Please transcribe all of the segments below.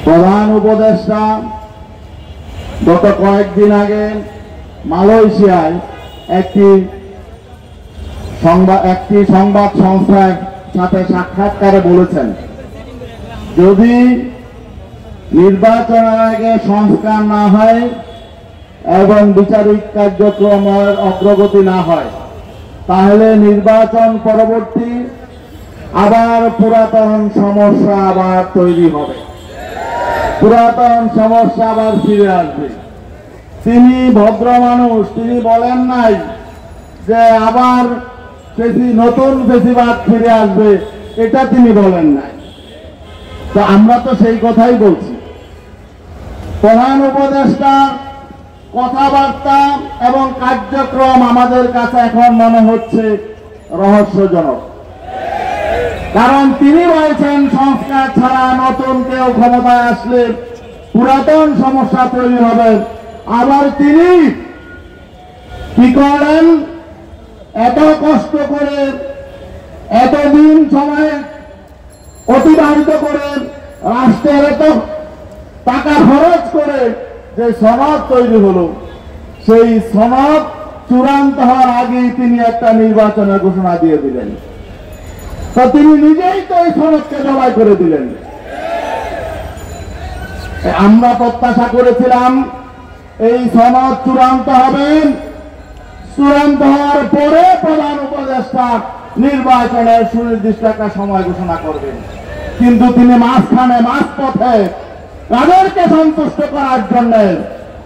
প্রধান উপদেষ্টা গত কয়েকদিন আগে মালয়েশিয়ায় একটি সংবাদ সংস্থার সাথে সাক্ষাৎকারে বলেছেন, যদি নির্বাচনের আগে সংস্কার না হয় এবং বিচারিক কার্যক্রমের অগ্রগতি না হয়, তাহলে নির্বাচন পরবর্তী আবার পুরাতন সমস্যা আবার তৈরি হবে, পুরাতন সমস্যা আবার ফিরে আসবে। তিনি ভদ্র মানুষ, তিনি বলেন নাই যে আবার নতুন ফেসিবাদ ফিরে আসবে, এটা তিনি বলেন নাই। তো আমরা তো সেই কথাই বলছি। প্রধান উপদেষ্টার কথাবার্তা এবং কার্যক্রম আমাদের কাছে এখন মনে হচ্ছে রহস্যজনক। কারণ তিনি বলছেন সংস্কার ছাড়া নতুন কেউ ক্ষমতায় আসলে পুরাতন সমস্যা তৈরি হবে, আবার তিনি কি করেন, এত কষ্ট করে এতদিন সময় অতিবাহিত করে রাষ্ট্রের এত টাকা খরচ করে যে সনদ তৈরি হলো, সেই সনদ চূড়ান্ত হওয়ার আগেই তিনি একটা নির্বাচনের ঘোষণা দিয়ে দিলেন। তো তিনি নিজেই তো এই সনদকে জবাই করে দিলেন। আমরা প্রত্যাশা করেছিলাম এই সনদ চূড়ান্ত হবে, চূড়ান্ত হওয়ার পরে প্রধান উপদেষ্টা নির্বাচনের সুনির্দিষ্ট একটা সময় ঘোষণা করবেন। কিন্তু তিনি মাঝপথে কাদেরকে সন্তুষ্ট করার জন্য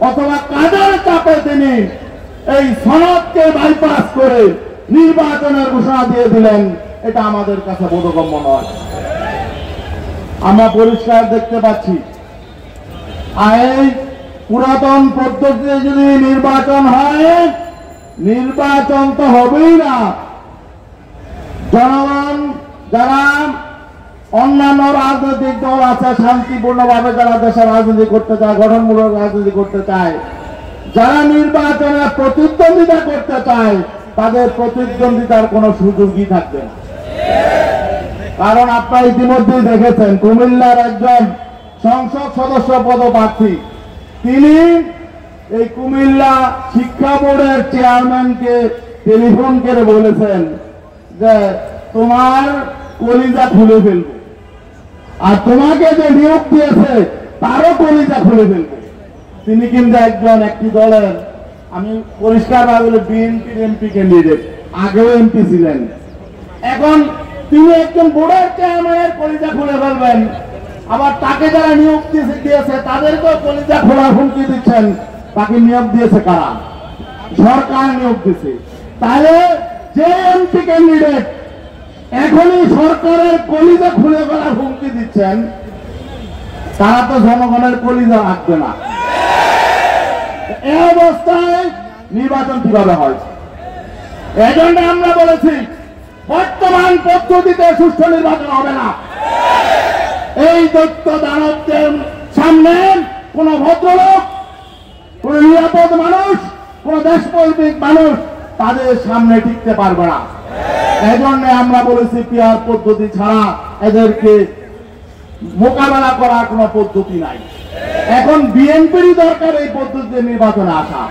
অথবা কাদের চাপে তিনি এই সনদকে বাইপাস করে নির্বাচনের ঘোষণা দিয়ে দিলেন, এটা আমাদের কাছে বোধগম্য নয়। আমরা পরিষ্কার দেখতে পাচ্ছি, এই পুরাতন পদ্ধতিতে যদি নির্বাচন হয়, নির্বাচন তো হবেই না। জনগণ, যারা অন্যান্য রাজনৈতিক দল আছে, শান্তিপূর্ণভাবে যারা দেশের রাজনীতি করতে চায়, গঠনমূলক রাজনীতি করতে চায়, যারা নির্বাচনে প্রতিদ্বন্দ্বিতা করতে চায়, তাদের প্রতিদ্বন্দ্বিতার কোনো সুযোগই থাকবে না। কারণ আপনারা ইতিমধ্যেই দেখেছেন, কুমিল্লার একজন সংসদ সদস্য পদপ্রার্থী, তিনি এই কুমিল্লা শিক্ষা বোর্ডের চেয়ারম্যানকে টেলিফোন করে বলেছেন যে তোমার কলিজা খুলে ফেলবে, আর তোমাকে যে নিয়োগ দিয়েছে তারও কলিজা খুলে ফেলবে। তিনি কিন্তু একটি দলের, আমি পরিষ্কারভাবে বিএনপির এমপি ক্যান্ডিডেট, আগেও এমপি ছিলেন, এখন তিনি একজন বোর্ডের চেয়ারম্যানের কলিজা খুলে ফেলবেন, আবার তাকে যারা নিয়োগ দিয়েছে তাদেরকেও কলিজা খোলার হুমকি দিচ্ছেন। তাকে নিয়োগ দিয়েছে কারা? সরকার নিয়োগ দিয়েছে। তাহলে যে এমপি ক্যান্ডিডেট এখনই সরকারের কলিজা খুলে ফেলার হুমকি দিচ্ছেন, তারা তো জনগণের কলিজা রাখবে না। এই অবস্থায় নির্বাচন কিভাবে হয়? এজন্য আমরা বলেছি বর্তমান পদ্ধতিতে সুষ্ঠু নির্বাচন হবে না। এই দৈত্য দানবদের সামনে কোন ভদ্রলোক, কোন নিরাপদ মানুষ, কোন দেশপ্রেমিক মানুষ তাদের সামনে টিকতে পারবে না। এজন্য আমরা বলেছি পিয়ার পদ্ধতি ছাড়া এদেরকে মোকাবেলা করার কোন পদ্ধতি নাই। এখন বিএনপিরই দরকার এই পদ্ধতিতে নির্বাচনে আসা,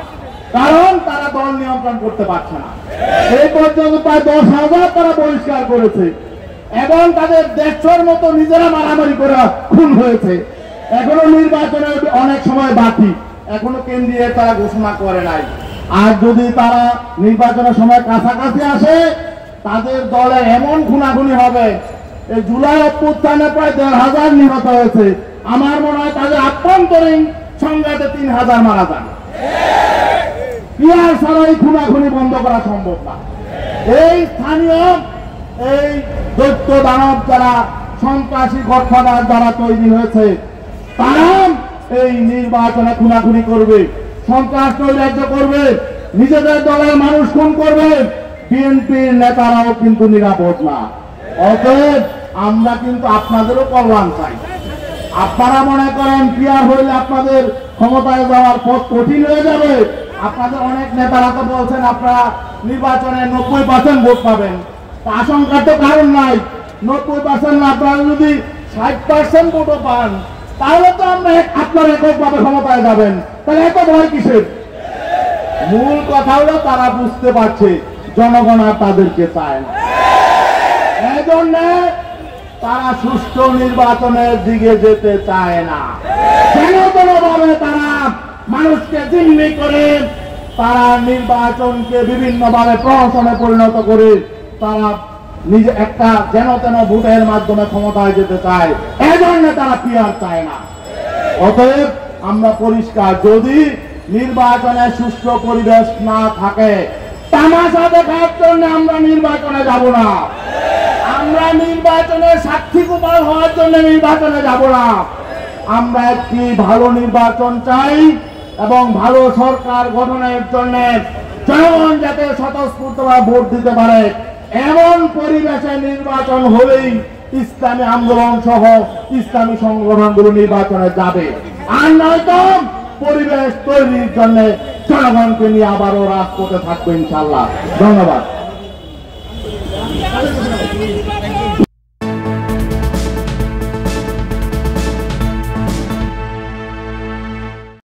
কারণ তারা দল নিয়ন্ত্রণ করতে পারছে না। এই পর্যন্ত প্রায় 10,000 তারা বহিষ্কার করেছে এবং তাদের 150-র মতো নিজেরা মারামারি করে খুন হয়েছে। এখনো নির্বাচনের অনেক সময় বাকি, এখনো কেন্দ্রীয় তারা ঘোষণা করে নাই। আর যদি তারা নির্বাচনের সময় কাছাকাছি আসে, তাদের দলে এমন খুনাখুনি হবে। এই জুলাই অভ্যুত্থানে প্রায় 1,500 নিহত হয়েছে, আমার মনে হয় তাদের আভ্যন্তরীণ সংঘাতে 3,000 মারা যান। পিয়ার ছাড়া এই খুনাখুনি বন্ধ করা সম্ভব না। এই স্থানীয় এই দৈত্য দানব যারা সন্ত্রাসী গঠফাদার যারা তৈরি হয়েছে, তারা এই নির্বাচনে খুনাখুনি করবে, সন্ত্রাস নৈরাজ্য করবে, নিজেদের দলের মানুষ খুন করবে। বিএনপির নেতারাও কিন্তু নিরাপদ না। অতএব আমরা কিন্তু আপনাদেরও কল্যাণ চাই। আপনারা মনে করেন পিয়ার হইলে আপনাদের ক্ষমতায় যাওয়ার পথ কঠিন হয়ে যাবে। আপনাদের অনেক নেতারা তো বলছেন আপনারা নির্বাচনে 90% ভোট পাবেন। আশঙ্কার তো কারণ নাই। 90% না, আপনারা যদি 60% ভোটও পান, তাহলে তো আমরা আপনার এককভাবে ক্ষমতায় যাবেন, তাহলে এত ভয় কিসের? মূল কথা হলো তারা বুঝতে পারছে জনগণ আর তাদেরকে চায় না, এই জন্য তারা সুষ্ঠু নির্বাচনের দিকে যেতে চায় না। কেন ভাবে তারা মানুষকে জিম্মি করে, তারা নির্বাচনকে বিভিন্নভাবে প্রহসনে পরিণত করে তারা নিজে একটা যেন তেন ভোটের মাধ্যমে ক্ষমতায় যেতে চায়, এজন্য তারা পিয়ার চায় না। অতএব আমরা পরিষ্কার, যদি নির্বাচনে সুষ্ঠু পরিবেশ না থাকে, তামাশা দেখার জন্য আমরা নির্বাচনে যাব না, আমরা নির্বাচনে সাক্ষী গোপাল হওয়ার জন্য নির্বাচনে যাব না। আমরা একটি ভালো নির্বাচন চাই এবং ভালো সরকার গঠনের জন্য জনগণ যাতে স্বতঃস্ফূর্তভাবে ভোট দিতে পারে এমন পরিবেশে নির্বাচন হলেই ইসলামী আন্দোলন সহ ইসলামী সংগঠনগুলো নির্বাচনে যাবে, আর নয়তো পরিবেশ তৈরির জন্য জনগণকে নিয়ে আবারও রাজপথে থাকবে ইনশাআল্লাহ। ধন্যবাদ।